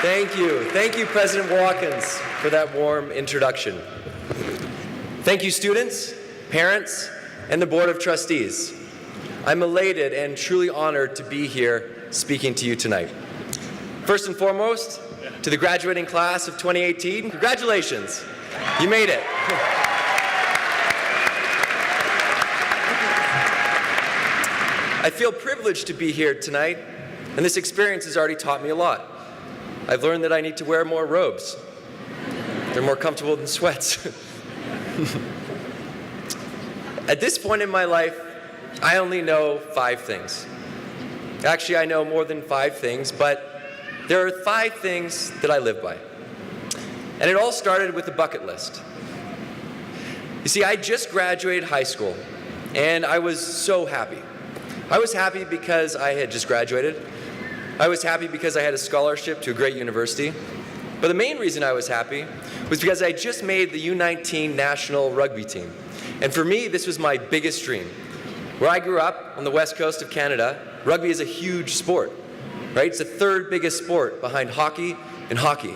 Thank you. Thank you, President Watkins, for that warm introduction. Thank you, students, parents, and the Board of Trustees. I'm elated and truly honored to be here speaking to you tonight. First and foremost, to the graduating class of 2018, congratulations. You made it. I feel privileged to be here tonight, and this experience has already taught me a lot. I've learned that I need to wear more robes. They're more comfortable than sweats. At this point in my life, I only know 5 things. Actually, I know more than 5 things, but there are 5 things that I live by. And it all started with a bucket list. You see, I just graduated high school, and I was so happy. I was happy because I had just graduated. I was happy because I had a scholarship to a great university. But the main reason I was happy was because I just made the U19 national rugby team. And for me, this was my biggest dream. Where I grew up on the west coast of Canada, rugby is a huge sport, right? It's the 3rd biggest sport behind hockey and hockey.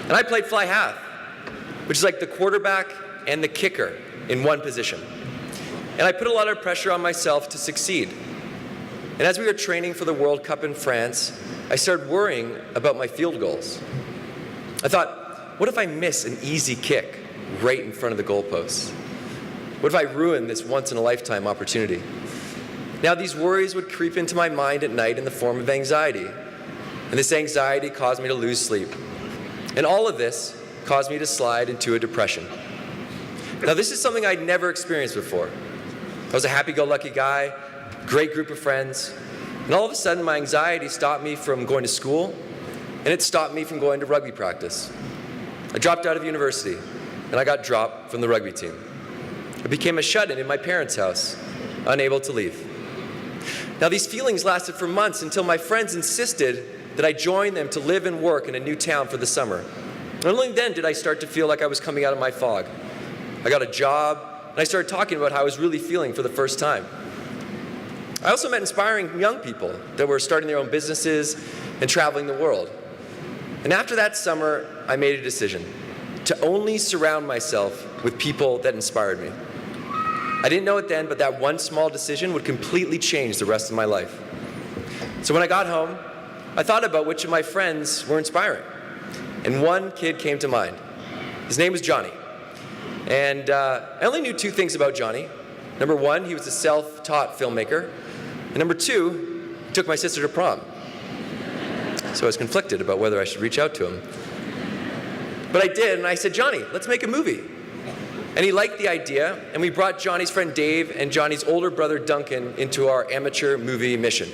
And I played fly half, which is like the quarterback and the kicker in one position. And I put a lot of pressure on myself to succeed. And as we were training for the World Cup in France, I started worrying about my field goals. I thought, what if I miss an easy kick right in front of the goalposts? What if I ruin this once-in-a-lifetime opportunity? Now, these worries would creep into my mind at night in the form of anxiety. And this anxiety caused me to lose sleep. And all of this caused me to slide into a depression. Now, this is something I'd never experienced before. I was a happy-go-lucky guy, great group of friends, and all of a sudden my anxiety stopped me from going to school, and it stopped me from going to rugby practice. I dropped out of university, and I got dropped from the rugby team. I became a shut-in in my parents' house, unable to leave. Now, these feelings lasted for months until my friends insisted that I join them to live and work in a new town for the summer. And only then did I start to feel like I was coming out of my fog. I got a job, and I started talking about how I was really feeling for the first time. I also met inspiring young people that were starting their own businesses and traveling the world. And after that summer, I made a decision to only surround myself with people that inspired me. I didn't know it then, but that one small decision would completely change the rest of my life. So when I got home, I thought about which of my friends were inspiring. And one kid came to mind. His name was Johnny. And I only knew 2 things about Johnny. Number 1, he was a self-taught filmmaker. And number 2, he took my sister to prom. So I was conflicted about whether I should reach out to him. But I did, and I said, Johnny, let's make a movie. And he liked the idea, and we brought Johnny's friend Dave and Johnny's older brother Duncan into our amateur movie mission.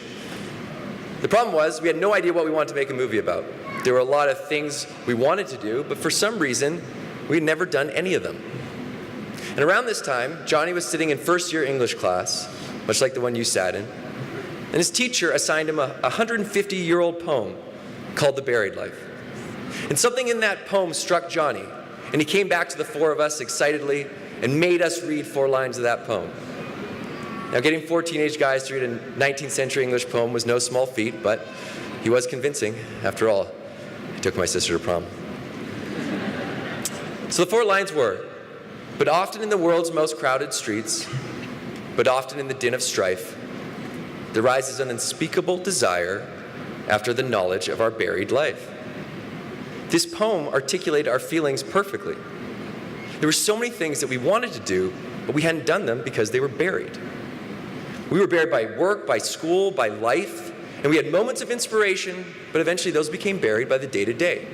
The problem was, we had no idea what we wanted to make a movie about. There were a lot of things we wanted to do, but for some reason, we had never done any of them. And around this time, Johnny was sitting in first-year English class, much like the one you sat in, and his teacher assigned him a 150-year-old poem called The Buried Life. And something in that poem struck Johnny, and he came back to the 4 of us excitedly and made us read 4 lines of that poem. Now, getting 4 teenage guys to read a 19th century English poem was no small feat, but he was convincing. After all, he took my sister to prom. So the 4 lines were, but often in the world's most crowded streets, but often in the din of strife, there rises an unspeakable desire after the knowledge of our buried life. This poem articulated our feelings perfectly. There were so many things that we wanted to do, but we hadn't done them because they were buried. We were buried by work, by school, by life, and we had moments of inspiration, but eventually those became buried by the day-to-day.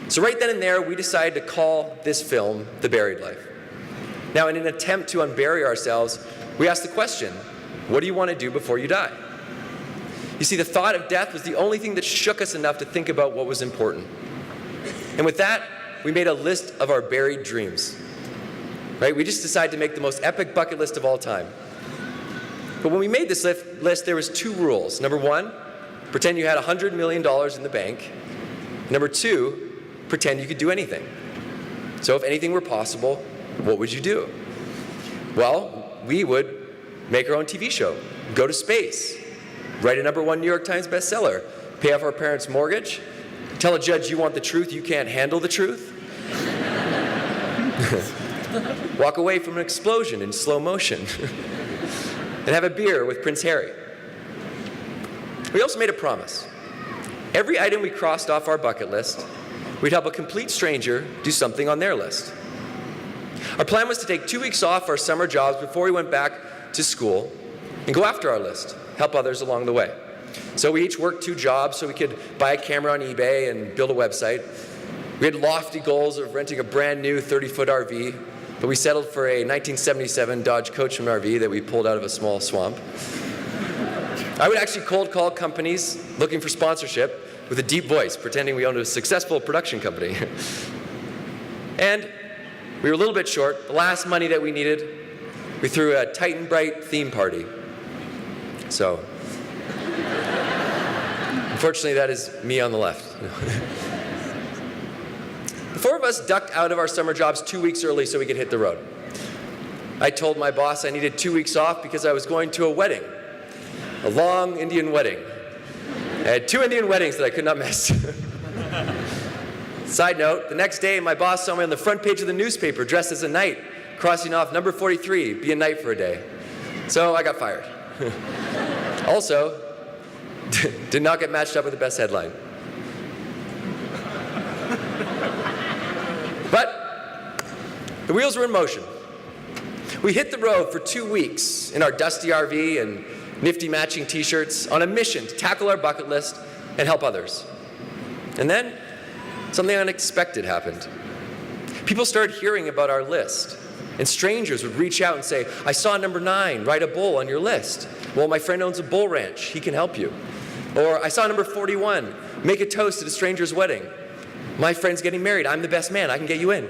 So right then and there, we decided to call this film The Buried Life. Now, in an attempt to unbury ourselves, we asked the question, what do you want to do before you die? You see, the thought of death was the only thing that shook us enough to think about what was important. And with that, we made a list of our buried dreams. Right? We just decided to make the most epic bucket list of all time. But when we made this list, there was 2 rules. Number 1, pretend you had $100 million in the bank. Number 2, pretend you could do anything. So if anything were possible, what would you do? Well, we would make our own TV show, go to space, write a #1 New York Times bestseller, pay off our parents' mortgage, tell a judge you want the truth, you can't handle the truth, walk away from an explosion in slow motion, and have a beer with Prince Harry. We also made a promise. Every item we crossed off our bucket list, we'd help a complete stranger do something on their list. Our plan was to take 2 weeks off our summer jobs before we went back to school and go after our list, help others along the way. So we each worked 2 jobs so we could buy a camera on eBay and build a website. We had lofty goals of renting a brand new 30-foot RV, but we settled for a 1977 Dodge Coachman RV that we pulled out of a small swamp. I would actually cold call companies looking for sponsorship with a deep voice, pretending we owned a successful production company. And we were a little bit short. The last money that we needed, we threw a Titan Bright theme party. So, unfortunately, that is me on the left. The 4 of us ducked out of our summer jobs 2 weeks early so we could hit the road. I told my boss I needed 2 weeks off because I was going to a wedding, a long Indian wedding. I had 2 Indian weddings that I could not miss. Side note, the next day my boss saw me on the front page of the newspaper dressed as a knight, crossing off number 43, be a knight for a day. So I got fired. Also, did not get matched up with the best headline. But the wheels were in motion. We hit the road for 2 weeks in our dusty RV and nifty matching t-shirts on a mission to tackle our bucket list and help others. And then something unexpected happened. People started hearing about our list, and strangers would reach out and say, I saw number 9, write a bull on your list. Well, my friend owns a bull ranch, he can help you. Or I saw number 41, make a toast at a stranger's wedding. My friend's getting married, I'm the best man, I can get you in.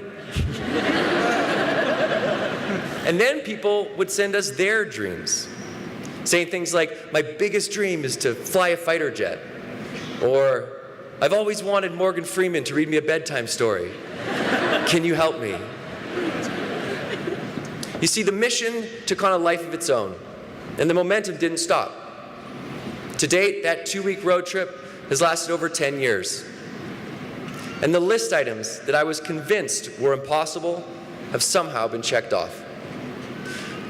And then people would send us their dreams, saying things like, my biggest dream is to fly a fighter jet. Or, I've always wanted Morgan Freeman to read me a bedtime story. Can you help me? You see, the mission took on a life of its own, and the momentum didn't stop. To date, that 2-week road trip has lasted over 10 years. And the list items that I was convinced were impossible have somehow been checked off.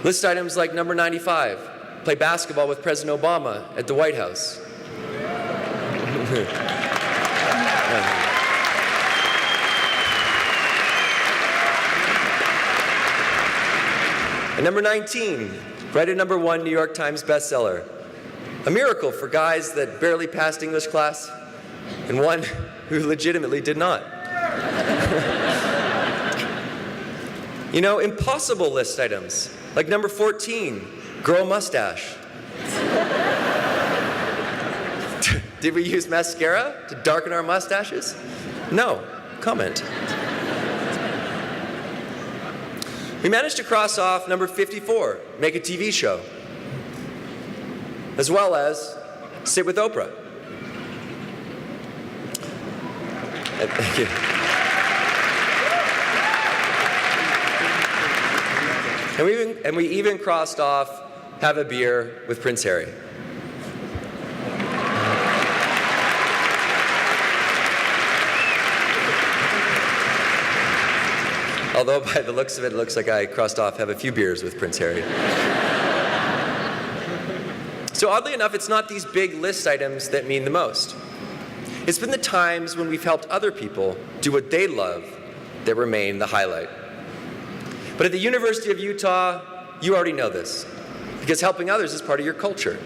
List items like number 95, play basketball with President Obama at the White House. And number 19, write a #1 New York Times bestseller. A miracle for guys that barely passed English class, and one who legitimately did not. You know, impossible list items, like number 14, grow a mustache. Did we use mascara to darken our mustaches? No. Comment. We managed to cross off number 54, make a TV show, as well as sit with Oprah. Thank you. And we even crossed off have a beer with Prince Harry. Although by the looks of it, it looks like I crossed off have a few beers with Prince Harry. So oddly enough, it's not these big list items that mean the most. It's been the times when we've helped other people do what they love that remain the highlight. But at the University of Utah, you already know this, because helping others is part of your culture.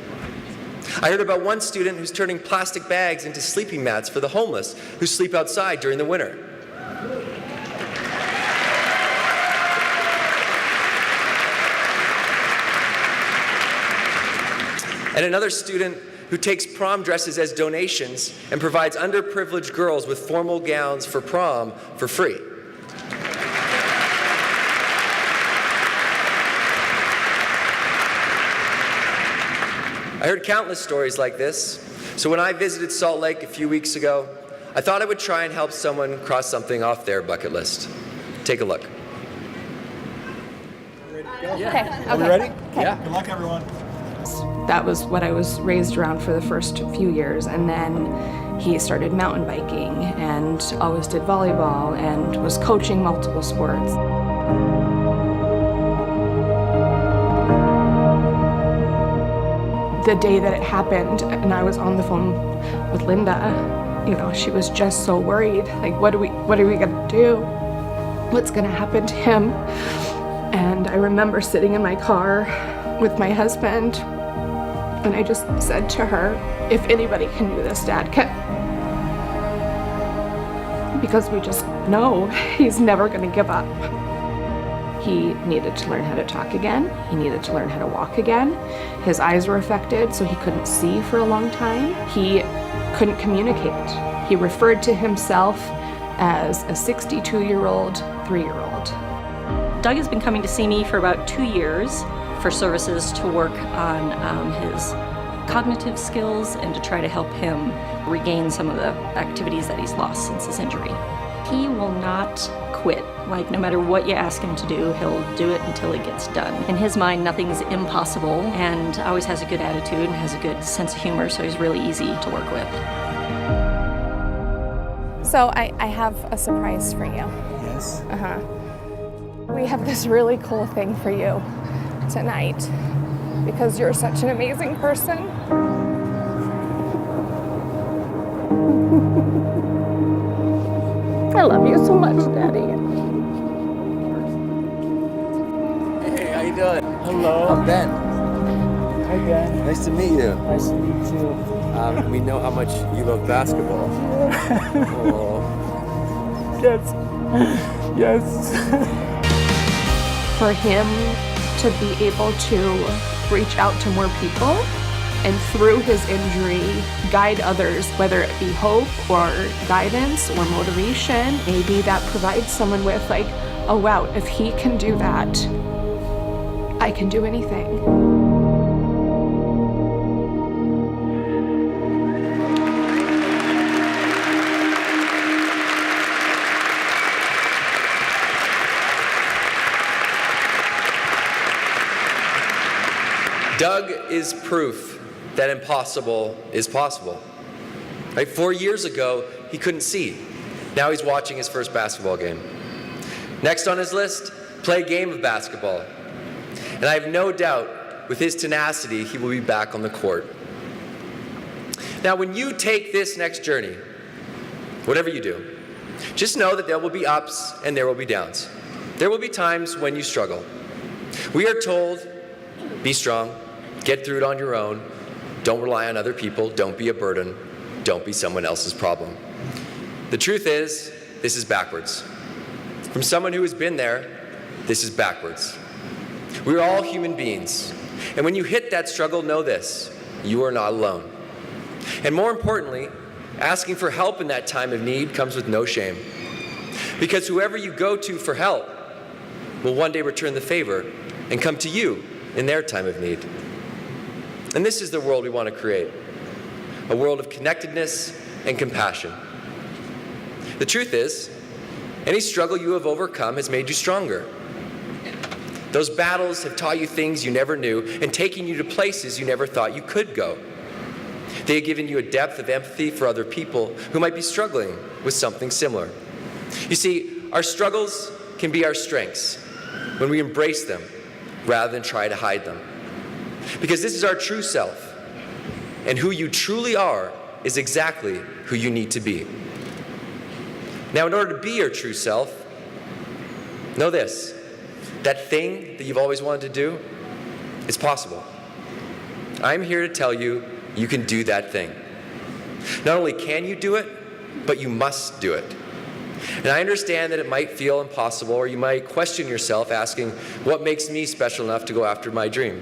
I heard about one student who's turning plastic bags into sleeping mats for the homeless who sleep outside during the winter. And another student who takes prom dresses as donations and provides underprivileged girls with formal gowns for prom for free. I heard countless stories like this, so when I visited Salt Lake a few weeks ago, I thought I would try and help someone cross something off their bucket list. Take a look. Ready to go? Okay. Are we ready? Okay. Good luck, everyone. because that was what I was raised around for the first few years. And then he started mountain biking and always did volleyball and was coaching multiple sports. The day that it happened and I was on the phone with Linda, you know, she was just so worried. Like, what are we gonna do? What's gonna happen to him? And I remember sitting in my car with my husband, and I just said to her, if anybody can do this, Dad can. Because we just know he's never gonna give up. He needed to learn how to talk again. He needed to learn how to walk again. His eyes were affected, so he couldn't see for a long time. He couldn't communicate. He referred to himself as a 62-year-old, 3-year-old. Doug has been coming to see me for about 2 years for services to work on his cognitive skills and to try to help him regain some of the activities that he's lost since his injury. He will not quit. Like, no matter what you ask him to do, he'll do it until it gets done. In his mind, nothing's impossible, and always has a good attitude and has a good sense of humor, so he's really easy to work with. So I have a surprise for you. Yes. We have this really cool thing for you tonight because you're such an amazing person. I love you so much, Daddy. Hey, how you doing? Hello. I'm Ben. Hi, Ben. Nice to meet you. Nice to meet you. We know how much you love basketball. Oh. Yes. Yes. For him to be able to reach out to more people and through his injury guide others, whether it be hope or guidance or motivation, maybe that provides someone with like, oh wow, if he can do that, I can do anything. Doug is proof that impossible is possible. Right? 4 years ago, he couldn't see. Now he's watching his first basketball game. Next on his list, play a game of basketball. And I have no doubt, with his tenacity, he will be back on the court. Now, when you take this next journey, whatever you do, just know that there will be ups and there will be downs. There will be times when you struggle. We are told, be strong, get through it on your own, don't rely on other people, don't be a burden, don't be someone else's problem. The truth is, this is backwards. From someone who has been there, this is backwards. We are all human beings, and when you hit that struggle, know this, you are not alone. And more importantly, asking for help in that time of need comes with no shame. Because whoever you go to for help will one day return the favor and come to you in their time of need. And this is the world we want to create, a world of connectedness and compassion. The truth is, any struggle you have overcome has made you stronger. Those battles have taught you things you never knew and taken you to places you never thought you could go. They have given you a depth of empathy for other people who might be struggling with something similar. You see, our struggles can be our strengths when we embrace them rather than try to hide them. Because this is our true self, and who you truly are is exactly who you need to be. Now, in order to be your true self, know this, that thing that you've always wanted to do is possible. I'm here to tell you, you can do that thing. Not only can you do it, but you must do it. And I understand that it might feel impossible, or you might question yourself asking, what makes me special enough to go after my dream?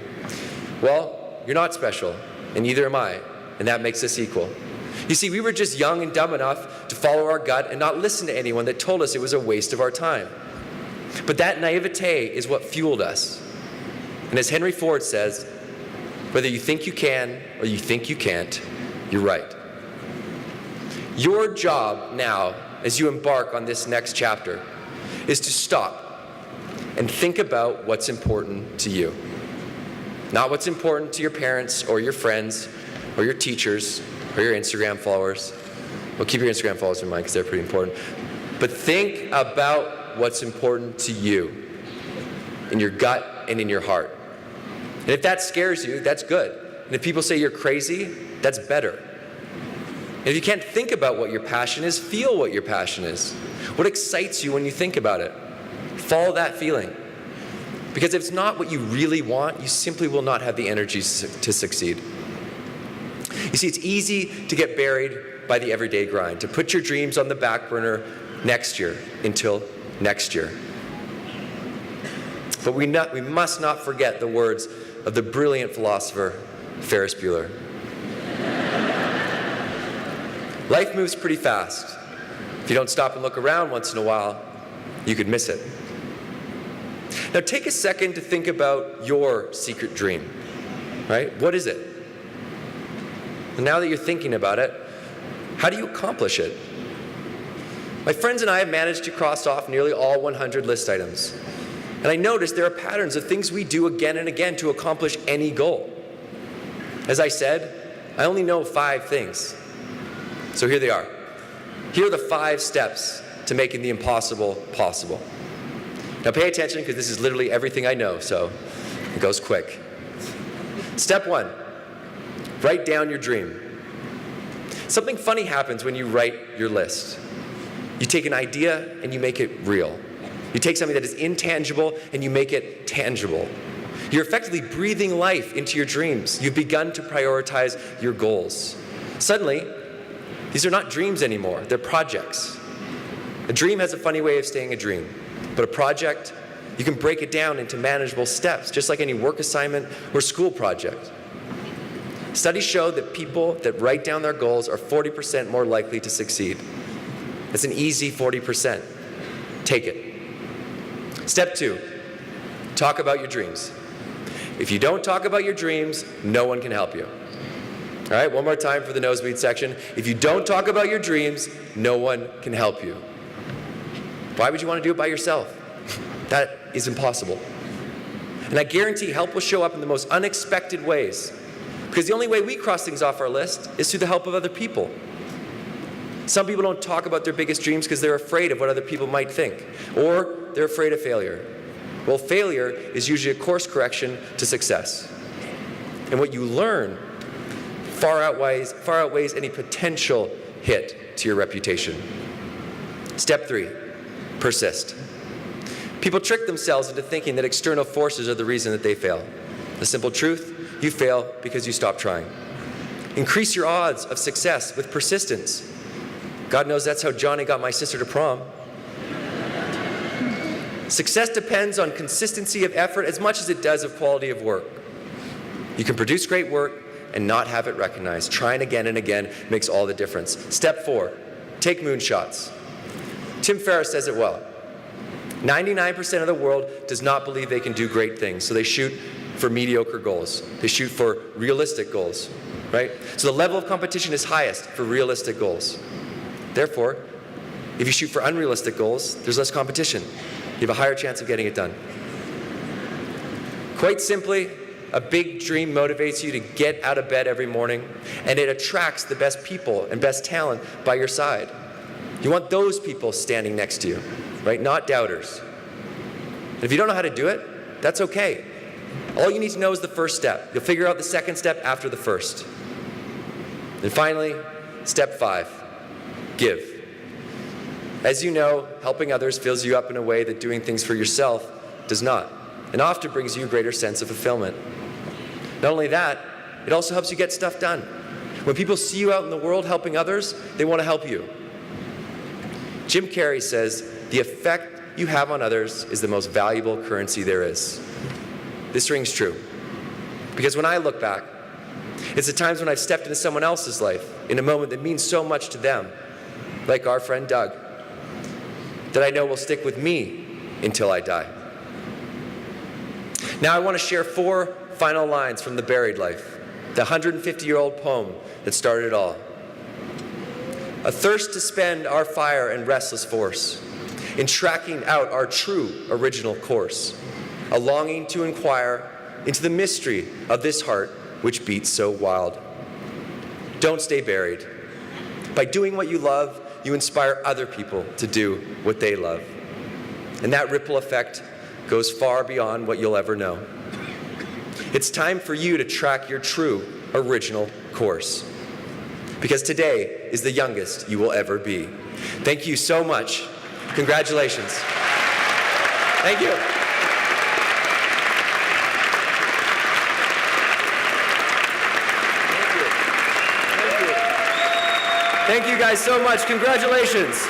Well, you're not special, and neither am I, and that makes us equal. You see, we were just young and dumb enough to follow our gut and not listen to anyone that told us it was a waste of our time. But that naivete is what fueled us. And as Henry Ford says, whether you think you can or you think you can't, you're right. Your job now, as you embark on this next chapter, is to stop and think about what's important to you. Not what's important to your parents or your friends or your teachers or your Instagram followers. Well, keep your Instagram followers in mind because they're pretty important. But think about what's important to you, in your gut and in your heart. And if that scares you, that's good. And if people say you're crazy, that's better. And if you can't think about what your passion is, feel what your passion is. What excites you when you think about it? Follow that feeling. Because if it's not what you really want, you simply will not have the energy to succeed. You see, it's easy to get buried by the everyday grind, to put your dreams on the back burner next year until next year. But we must not forget the words of the brilliant philosopher Ferris Bueller. Life moves pretty fast. If you don't stop and look around once in a while, you could miss it. Now take a second to think about your secret dream, right? What is it? And now that you're thinking about it, how do you accomplish it? My friends and I have managed to cross off nearly all 100 list items. And I noticed there are patterns of things we do again and again to accomplish any goal. As I said, I only know 5 things. So here they are. Here are the 5 steps to making the impossible possible. Now pay attention because this is literally everything I know, so it goes quick. Step 1, write down your dream. Something funny happens when you write your list. You take an idea and you make it real. You take something that is intangible and you make it tangible. You're effectively breathing life into your dreams. You've begun to prioritize your goals. Suddenly, these are not dreams anymore, they're projects. A dream has a funny way of staying a dream, but a project, you can break it down into manageable steps, just like any work assignment or school project. Studies show that people that write down their goals are 40% more likely to succeed. It's an easy 40%. Take it. Step 2, talk about your dreams. If you don't talk about your dreams, no one can help you. All right, one more time for the nosebleed section. If you don't talk about your dreams, no one can help you. Why would you want to do it by yourself? That is impossible. And I guarantee help will show up in the most unexpected ways. Because the only way we cross things off our list is through the help of other people. Some people don't talk about their biggest dreams because they're afraid of what other people might think, or they're afraid of failure. Well, failure is usually a course correction to success. And what you learn far outweighs any potential hit to your reputation. Step 3, persist. People trick themselves into thinking that external forces are the reason that they fail. The simple truth, you fail because you stop trying. Increase your odds of success with persistence. God knows that's how Johnny got my sister to prom. Success depends on consistency of effort as much as it does of quality of work. You can produce great work and not have it recognized. Trying again and again makes all the difference. Step 4, take moonshots. Tim Ferriss says it well. 99% of the world does not believe they can do great things, so they shoot for mediocre goals. They shoot for realistic goals, right? So the level of competition is highest for realistic goals. Therefore, if you shoot for unrealistic goals, there's less competition. You have a higher chance of getting it done. Quite simply, a big dream motivates you to get out of bed every morning, and it attracts the best people and best talent by your side. You want those people standing next to you, right? Not doubters. And if you don't know how to do it, that's okay. All you need to know is the first step. You'll figure out the second step after the first. And finally, step 5. Give. As you know, helping others fills you up in a way that doing things for yourself does not, and often brings you a greater sense of fulfillment. Not only that, it also helps you get stuff done. When people see you out in the world helping others, they want to help you. Jim Carrey says, "The effect you have on others is the most valuable currency there is." This rings true. Because when I look back, it's the times when I've stepped into someone else's life in a moment that means so much to them, like our friend Doug, that I know will stick with me until I die. Now I want to share 4 final lines from The Buried Life, the 150-year-old poem that started it all. A thirst to spend our fire and restless force in tracking out our true original course, a longing to inquire into the mystery of this heart which beats so wild. Don't stay buried. By doing what you love, you inspire other people to do what they love. And that ripple effect goes far beyond what you'll ever know. It's time for you to track your true, original course. Because today is the youngest you will ever be. Thank you so much. Congratulations. Thank you. Thank you guys so much. Congratulations.